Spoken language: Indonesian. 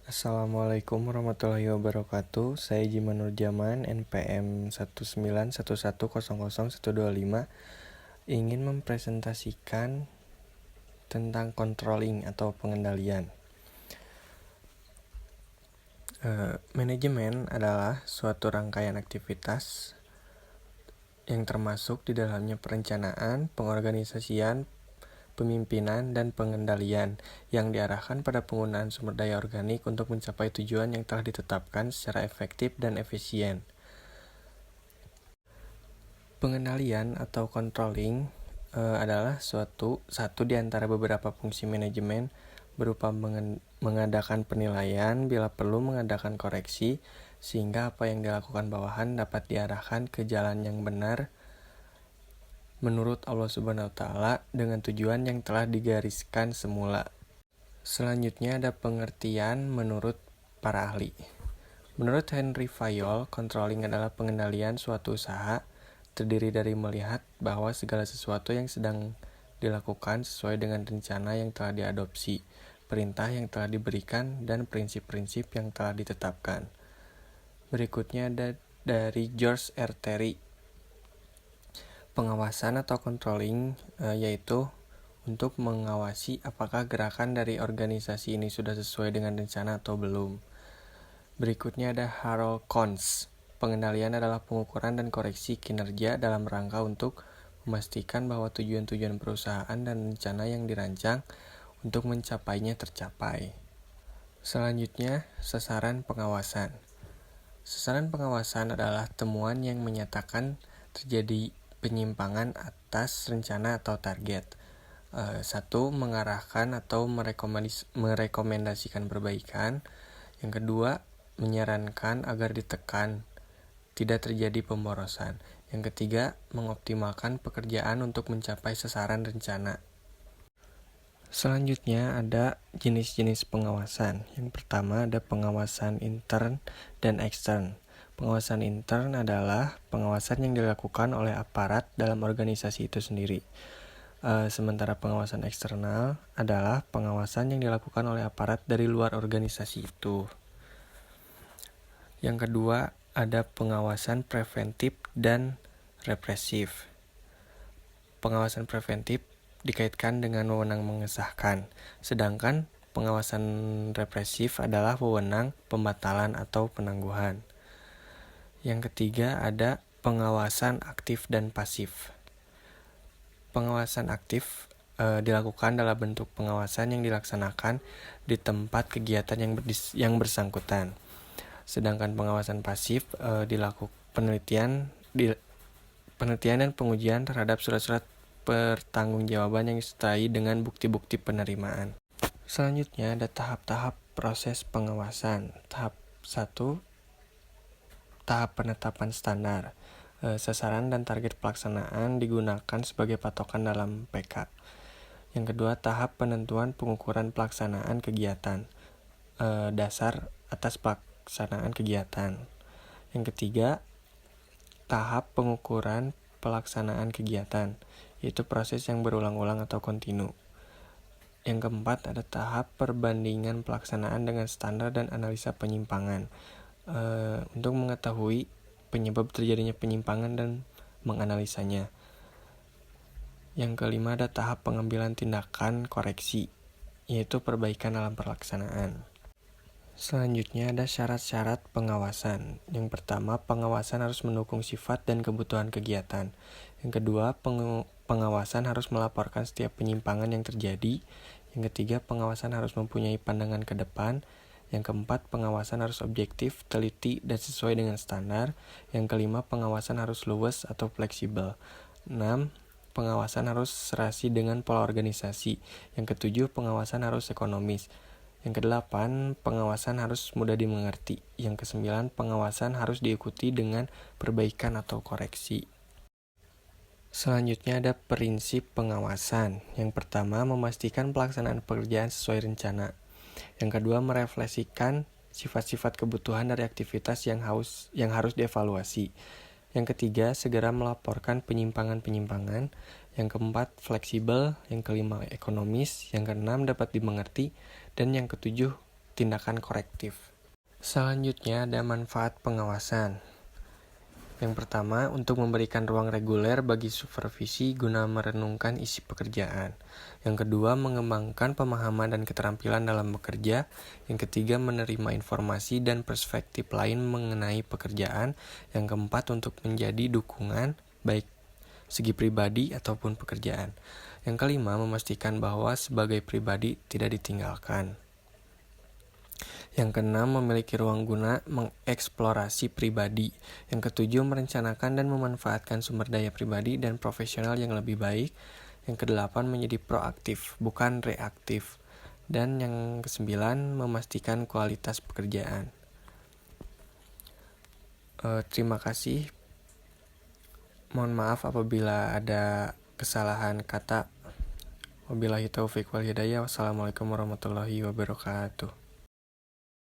Assalamualaikum warahmatullahi wabarakatuh. Saya Jiman Nurjaman, NPM 191100125, ingin mempresentasikan tentang controlling atau pengendalian. Manajemen adalah suatu rangkaian aktivitas yang termasuk di dalamnya perencanaan, pengorganisasian, pemimpinan, dan pengendalian yang diarahkan pada penggunaan sumber daya organik untuk mencapai tujuan yang telah ditetapkan secara efektif dan efisien. Pengendalian atau controlling adalah satu di antara beberapa fungsi manajemen berupa mengadakan penilaian, bila perlu mengadakan koreksi, sehingga apa yang dilakukan bawahan dapat diarahkan ke jalan yang benar menurut Allah Subhanahu wa Ta'ala dengan tujuan yang telah digariskan semula. Selanjutnya ada pengertian menurut para ahli. Menurut Henry Fayol, controlling adalah pengendalian suatu usaha terdiri dari melihat bahwa segala sesuatu yang sedang dilakukan sesuai dengan rencana yang telah diadopsi, perintah yang telah diberikan, dan prinsip-prinsip yang telah ditetapkan. Berikutnya ada dari George R. Terry. Pengawasan atau controlling yaitu untuk mengawasi apakah gerakan dari organisasi ini sudah sesuai dengan rencana atau belum. Berikutnya ada Harold Kohns. Pengendalian adalah pengukuran dan koreksi kinerja dalam rangka untuk memastikan bahwa tujuan-tujuan perusahaan dan rencana yang dirancang untuk mencapainya tercapai. Selanjutnya, sasaran pengawasan. Sasaran pengawasan adalah temuan yang menyatakan terjadi penyimpangan atas rencana atau target. 1. Mengarahkan atau merekomendasikan perbaikan. Yang kedua, menyarankan agar ditekan, tidak terjadi pemborosan. Yang ketiga, mengoptimalkan pekerjaan untuk mencapai sasaran rencana. Selanjutnya ada jenis-jenis pengawasan. Yang pertama ada pengawasan intern dan ekstern. Pengawasan intern adalah pengawasan yang dilakukan oleh aparat dalam organisasi itu sendiri. Sementara pengawasan eksternal adalah pengawasan yang dilakukan oleh aparat dari luar organisasi itu. Yang kedua ada pengawasan preventif dan represif. Pengawasan preventif dikaitkan dengan wewenang mengesahkan, sedangkan pengawasan represif adalah wewenang pembatalan atau penangguhan. Yang ketiga ada pengawasan aktif dan pasif. Pengawasan aktif dilakukan dalam bentuk pengawasan yang dilaksanakan di tempat kegiatan yang bersangkutan. Sedangkan pengawasan pasif dilakukan penelitian dan pengujian terhadap surat-surat pertanggungjawaban yang disertai dengan bukti-bukti penerimaan. Selanjutnya ada tahap-tahap proses pengawasan. Tahap 1, tahap penetapan standar. Sasaran dan target pelaksanaan digunakan sebagai patokan dalam PK. Yang kedua, tahap penentuan pengukuran pelaksanaan kegiatan. Dasar atas pelaksanaan kegiatan. Yang ketiga, tahap pengukuran pelaksanaan kegiatan, yaitu proses yang berulang-ulang atau kontinu. Yang keempat, ada tahap perbandingan pelaksanaan dengan standar dan analisa penyimpangan. Untuk mengetahui penyebab terjadinya penyimpangan dan menganalisanya. Yang kelima, ada tahap pengambilan tindakan koreksi, yaitu perbaikan dalam pelaksanaan. Selanjutnya ada syarat-syarat pengawasan. Yang pertama, pengawasan harus mendukung sifat dan kebutuhan kegiatan. Yang kedua, pengawasan harus melaporkan setiap penyimpangan yang terjadi. Yang ketiga, pengawasan harus mempunyai pandangan ke depan. Yang keempat, pengawasan harus objektif, teliti, dan sesuai dengan standar. Yang kelima, pengawasan harus luwes atau fleksibel. 6. Pengawasan harus serasi dengan pola organisasi. Yang ketujuh, pengawasan harus ekonomis. Yang kedelapan, pengawasan harus mudah dimengerti. Yang kesembilan, pengawasan harus diikuti dengan perbaikan atau koreksi. Selanjutnya ada prinsip pengawasan. Yang pertama, memastikan pelaksanaan pekerjaan sesuai rencana. Yang kedua, merefleksikan sifat-sifat kebutuhan dari aktivitas yang harus dievaluasi. Yang ketiga, segera melaporkan penyimpangan-penyimpangan. Yang keempat, fleksibel. Yang kelima, ekonomis. Yang keenam, dapat dimengerti. Dan yang ketujuh, tindakan korektif. Selanjutnya ada manfaat pengawasan. Yang pertama, untuk memberikan ruang reguler bagi supervisi guna merenungkan isi pekerjaan. Yang kedua, mengembangkan pemahaman dan keterampilan dalam bekerja. Yang ketiga, menerima informasi dan perspektif lain mengenai pekerjaan. Yang keempat, untuk menjadi dukungan, baik segi pribadi ataupun pekerjaan. Yang kelima, memastikan bahwa sebagai pribadi tidak ditinggalkan. Yang keenam, memiliki ruang guna mengeksplorasi pribadi. Yang ketujuh, merencanakan dan memanfaatkan sumber daya pribadi dan profesional yang lebih baik. Yang kedelapan, menjadi proaktif, bukan reaktif. Dan yang kesembilan, memastikan kualitas pekerjaan. Terima kasih. Mohon maaf apabila ada kesalahan kata. Wabillahi taufiq wal hidayah. Wassalamualaikum warahmatullahi wabarakatuh.